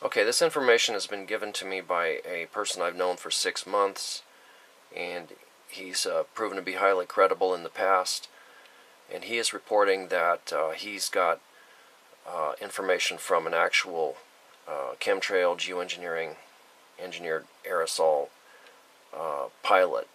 Okay, this information has been given to me by a person I've known for 6 months, and he's proven to be highly credible in the past, and he is reporting that he's got information from an actual chemtrail geoengineering engineered aerosol pilot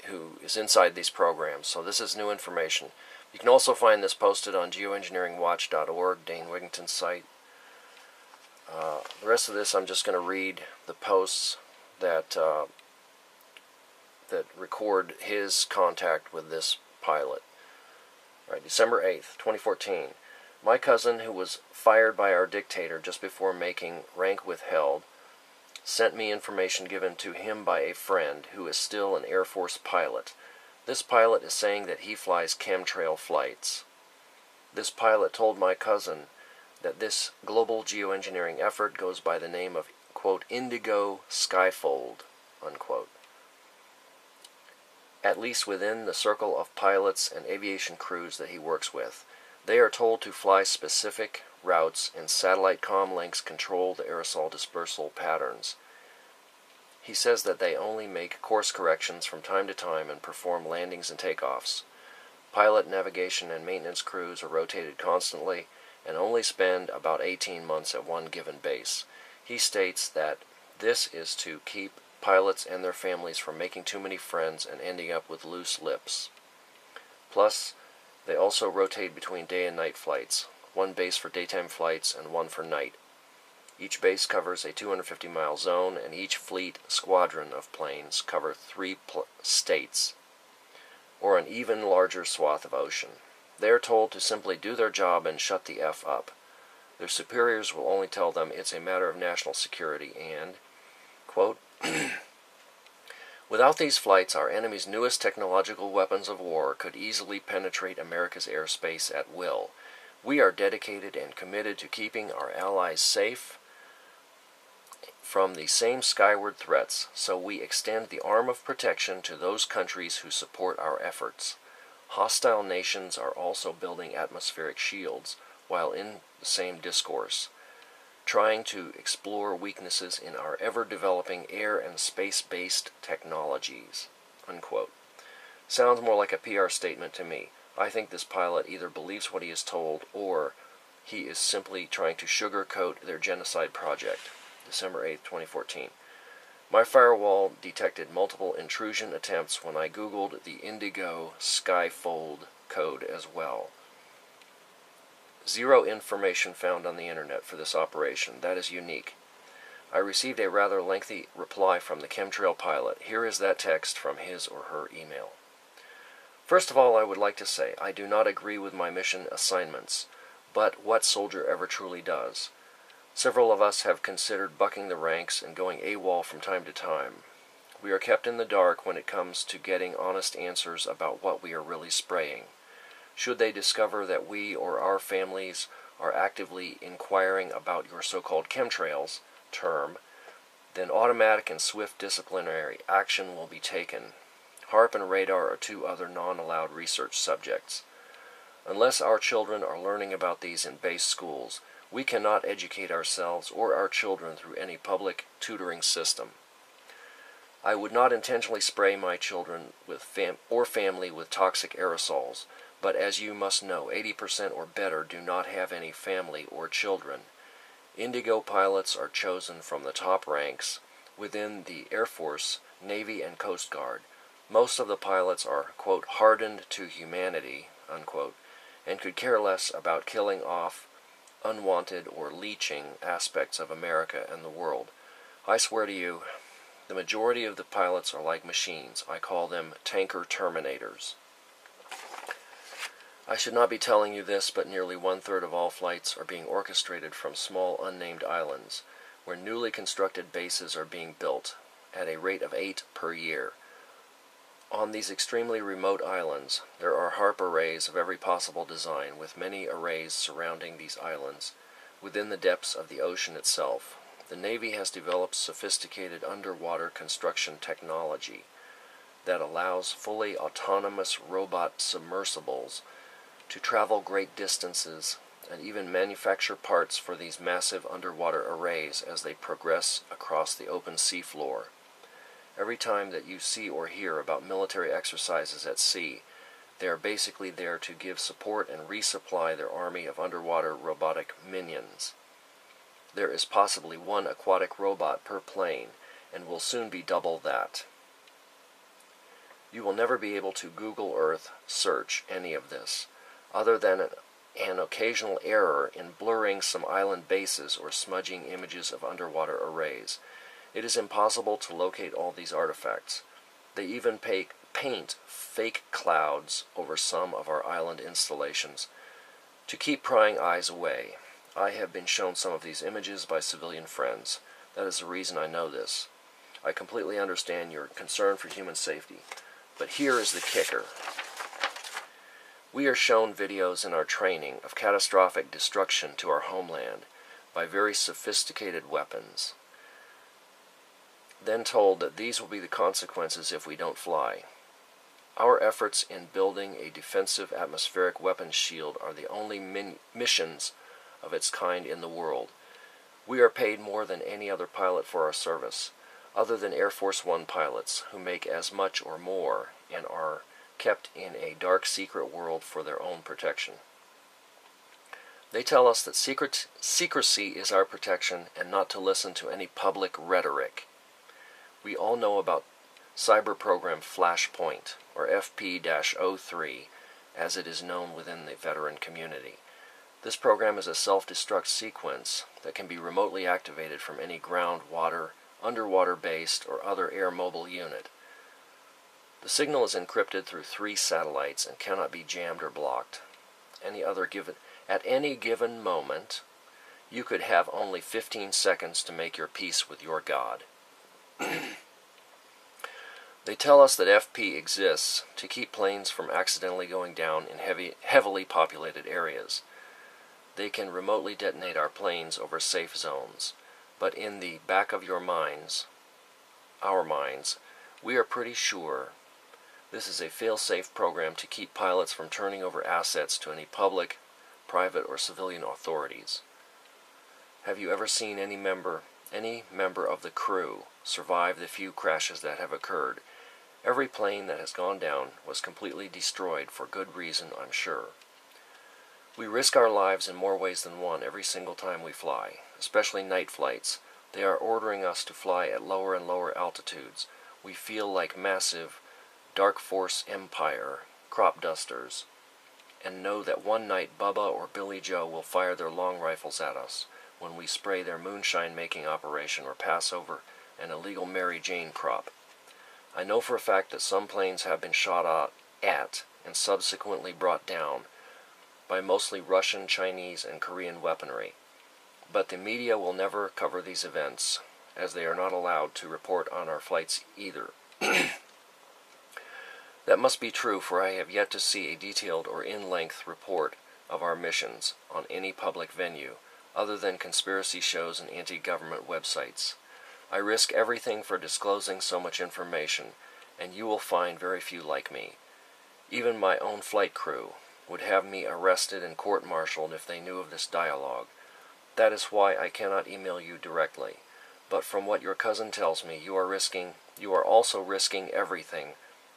who is inside these programs. So this is new information. You can also find this posted on geoengineeringwatch.org, Dane Wigington's site. The rest of this, I'm just going to read the posts that that record his contact with this pilot. Right, December 8th, 2014. My cousin, who was fired by our dictator just before making rank withheld, sent me information given to him by a friend who is still an Air Force pilot. This pilot is saying that he flies chemtrail flights. This pilot told my cousin that this global geoengineering effort goes by the name of, quote, Indigo Skyfold, unquote. At least within the circle of pilots and aviation crews that he works with. They are told to fly specific routes, and satellite comm links control the aerosol dispersal patterns. He says that they only make course corrections from time to time and perform landings and takeoffs. Pilot, navigation, and maintenance crews are rotated constantly and only spend about 18 months at one given base. He states that this is to keep pilots and their families from making too many friends and ending up with loose lips. Plus, they also rotate between day and night flights, one base for daytime flights and one for night. Each base covers a 250-mile zone, and each fleet squadron of planes cover 3 states, or an even larger swath of ocean. They are told to simply do their job and shut the F up. Their superiors will only tell them it's a matter of national security and, quote, without these flights, our enemy's newest technological weapons of war could easily penetrate America's airspace at will. We are dedicated and committed to keeping our allies safe from the same skyward threats, so we extend the arm of protection to those countries who support our efforts. Hostile nations are also building atmospheric shields while in the same discourse, trying to explore weaknesses in our ever-developing air and space-based technologies, unquote. Sounds more like a PR statement to me. I think this pilot either believes what he is told or he is simply trying to sugarcoat their genocide project. December 8, 2014. My firewall detected multiple intrusion attempts when I Googled the Indigo Skyfold code as well. Zero information found on the internet for this operation. That is unique. I received a rather lengthy reply from the chemtrail pilot. Here is that text from his or her email. First of all, I would like to say I do not agree with my mission assignments, but what soldier ever truly does? Several of us have considered bucking the ranks and going AWOL from time to time. We are kept in the dark when it comes to getting honest answers about what we are really spraying. Should they discover that we or our families are actively inquiring about your so-called chemtrails term, then automatic and swift disciplinary action will be taken. HARP and radar are 2 other non-allowed research subjects. Unless our children are learning about these in base schools, we cannot educate ourselves or our children through any public tutoring system. I would not intentionally spray my children with family with toxic aerosols, but as you must know, 80% or better do not have any family or children. Indigo pilots are chosen from the top ranks within the Air Force, Navy, and Coast Guard. Most of the pilots are, quote, hardened to humanity, unquote, and could care less about killing off unwanted or leeching aspects of America and the world. I swear to you, the majority of the pilots are like machines. I call them tanker terminators. I should not be telling you this, but nearly 1/3 of all flights are being orchestrated from small unnamed islands, where newly constructed bases are being built, at a rate of 8 per year. On these extremely remote islands, there are HARP arrays of every possible design, with many arrays surrounding these islands, within the depths of the ocean itself. The Navy has developed sophisticated underwater construction technology that allows fully autonomous robot submersibles to travel great distances and even manufacture parts for these massive underwater arrays as they progress across the open seafloor. Every time that you see or hear about military exercises at sea, they are basically there to give support and resupply their army of underwater robotic minions. There is possibly one aquatic robot per plane, and will soon be double that. You will never be able to Google Earth search any of this, other than an occasional error in blurring some island bases or smudging images of underwater arrays. It is impossible to locate all these artifacts. They even paint fake clouds over some of our island installations to keep prying eyes away. I have been shown some of these images by civilian friends. That is the reason I know this. I completely understand your concern for human safety. But here is the kicker. We are shown videos in our training of catastrophic destruction to our homeland by very sophisticated weapons, then told that these will be the consequences if we don't fly. Our efforts in building a defensive atmospheric weapons shield are the only missions of its kind in the world. We are paid more than any other pilot for our service, other than Air Force One pilots, who make as much or more and are kept in a dark secret world for their own protection. They tell us that secrecy is our protection and not to listen to any public rhetoric. We all know about cyber program Flashpoint, or FP-03, as it is known within the veteran community. This program is a self-destruct sequence that can be remotely activated from any ground, water, underwater-based, or other air-mobile unit. The signal is encrypted through 3 satellites and cannot be jammed or blocked. At any given moment, you could have only 15 seconds to make your peace with your God. They tell us that FP exists to keep planes from accidentally going down in heavily populated areas. They can remotely detonate our planes over safe zones, but in the back of your minds, our minds, we are pretty sure this is a fail-safe program to keep pilots from turning over assets to any public, private, or civilian authorities. Have you ever seen any member of the crew survive the few crashes that have occurred? Every plane that has gone down was completely destroyed for good reason, I'm sure. We risk our lives in more ways than one every single time we fly, especially night flights. They are ordering us to fly at lower and lower altitudes. We feel like massive dark force empire crop dusters, and know that one night Bubba or Billy Joe will fire their long rifles at us when we spray their moonshine-making operation or pass over an illegal Mary Jane crop. I know for a fact that some planes have been shot at and subsequently brought down by mostly Russian, Chinese, and Korean weaponry. But the media will never cover these events, as they are not allowed to report on our flights either. That must be true, for I have yet to see a detailed or in-length report of our missions on any public venue, other than conspiracy shows and anti-government websites. I risk everything for disclosing so much information, and you will find very few like me. Even my own flight crew would have me arrested and court-martialed if they knew of this dialogue. That is why I cannot email you directly. But from what your cousin tells me, you are also risking everything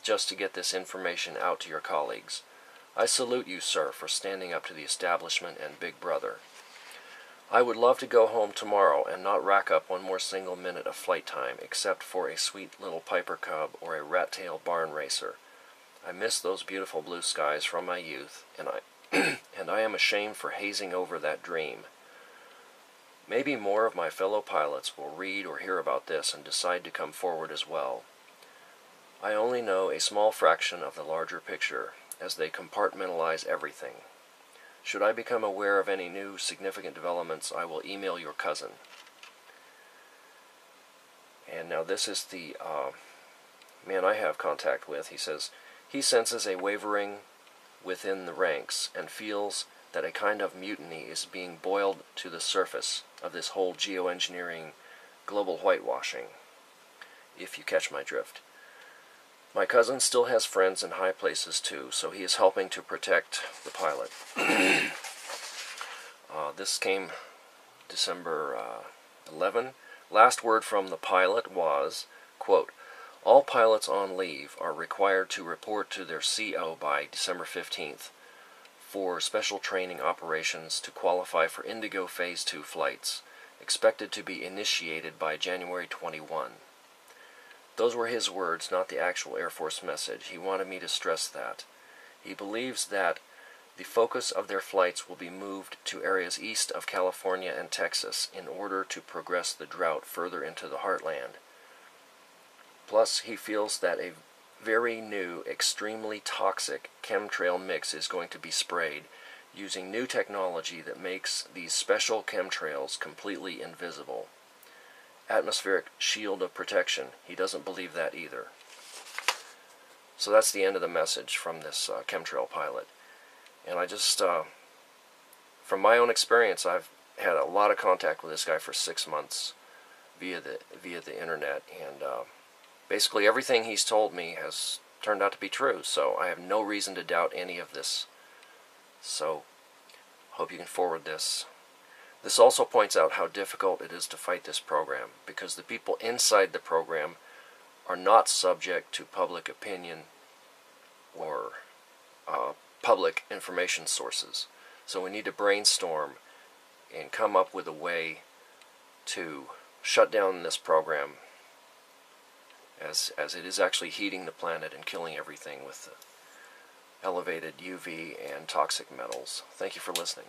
just to get this information out to your colleagues. I salute you, sir, for standing up to the establishment and Big Brother. I would love to go home tomorrow and not rack up one more single minute of flight time, except for a sweet little Piper Cub or a rat-tail barn racer. I miss those beautiful blue skies from my youth, and I am ashamed for hazing over that dream. Maybe more of my fellow pilots will read or hear about this and decide to come forward as well. I only know a small fraction of the larger picture, as they compartmentalize everything. Should I become aware of any new significant developments, I will email your cousin. And now this is the man I have contact with. He says he senses a wavering within the ranks and feels that a kind of mutiny is being boiled to the surface of this whole geoengineering global whitewashing, if you catch my drift. My cousin still has friends in high places too, so he is helping to protect the pilot. This came December 11. Last word from the pilot was, quote, all pilots on leave are required to report to their CO by December 15th for special training operations to qualify for Indigo Phase 2 flights, expected to be initiated by January 21. Those were his words, not the actual Air Force message. He wanted me to stress that. He believes that the focus of their flights will be moved to areas east of California and Texas in order to progress the drought further into the heartland. Plus, he feels that a very new, extremely toxic chemtrail mix is going to be sprayed using new technology that makes these special chemtrails completely invisible. Atmospheric shield of protection. He doesn't believe that either. So that's the end of the message from this chemtrail pilot. And I just, from my own experience, I've had a lot of contact with this guy for 6 months via the internet, and basically everything he's told me has turned out to be true, so I have no reason to doubt any of this. So, hope you can forward this. This also points out how difficult it is to fight this program, because the people inside the program are not subject to public opinion or public information sources. So we need to brainstorm and come up with a way to shut down this program, as it is actually heating the planet and killing everything with elevated UV and toxic metals. Thank you for listening.